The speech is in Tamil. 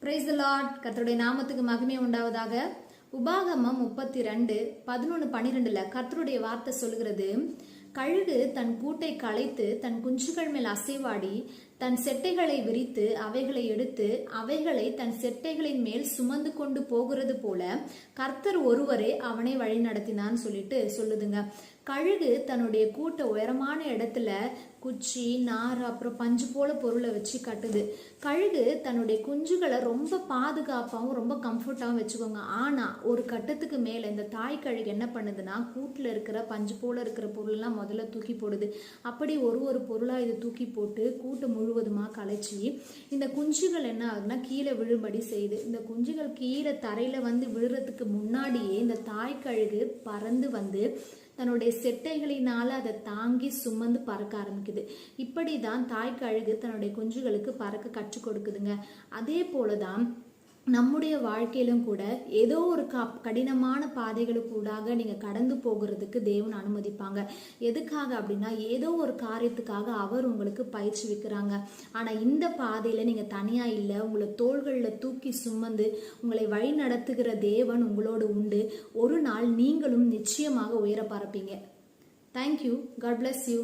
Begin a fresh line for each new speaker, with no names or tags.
Praise the Lord. கர்த்தருடைய நாமத்துக்கு மகிமை உண்டாவதாக. உபாகமம் 32:11-12 கர்த்தருடைய வார்த்தை சொல்கிறது, கழுகு தன் கூட்டை கலைத்து தன் குஞ்சுகள் மேல் அசைவாடி தன் செட்டைகளை விரித்து அவைகளை எடுத்து அவைகளை தன் செட்டைகளின் மேல் சுமந்து கொண்டு போகிறது போல கர்த்தர் ஒருவரே அவனை வழி நடத்தினான்னு சொல்லுதுங்க. கழுகு தன்னுடைய கூட்டை உயரமான இடத்துல குச்சி நார் அப்புறம் பஞ்சு போல பொருளை வச்சு கட்டுது. கழுகு தன்னுடைய குஞ்சுகளை ரொம்ப பாதுகாப்பாகவும் ரொம்ப கம்ஃபர்ட்டாகவும் வச்சுக்கோங்க. ஆனா ஒரு கட்டத்துக்கு மேல இந்த தாய் கழுகு என்ன பண்ணுதுன்னா, கூட்டுல இருக்கிற பஞ்சு போல இருக்கிற பொருள்லாம் முதல்ல தூக்கி போடுது. அப்படி ஒரு பொருளா இது தூக்கி போட்டு கூட்டு முழுவதுமா கலைச்சி இந்த குஞ்சுகள் என்ன ஆகுதுன்னா கீழே விழும்படி செய்யுது. இந்த குஞ்சுகள் கீழே தரையில வந்து விழுறதுக்கு முன்னாடியே இந்த தாய் கழுகு பறந்து வந்து தன்னுடைய செட்டைகளினால அதை தாங்கி சுமந்து பறக்க ஆரம்பிக்குது. இப்படிதான் தாய் கழுகு தன்னுடைய குஞ்சுகளுக்கு பறக்க கற்றுக் கொடுக்குதுங்க. அதே போலதான் நம்முடைய வாழ்க்கையிலும் கூட ஏதோ ஒரு கடினமான பாதைகளுக்கூடாக நீங்க கடந்து போகிறதுக்கு தேவன் அனுமதிப்பாங்க. எதுக்காக அப்படின்னா, ஏதோ ஒரு காரியத்துக்காக அவர் உங்களுக்கு பயிற்சி வைக்கிறாங்க. ஆனா இந்த பாதையில நீங்க தனியா இல்லை, உங்களை தோள்கள்ல தூக்கி சுமந்து உங்களை வழி நடத்துகிற தேவன் உங்களோடு உண்டு. ஒரு நாள் நீங்களும் நிச்சயமாக உயர பறப்பீங்க. தேங்க்யூ. God bless you.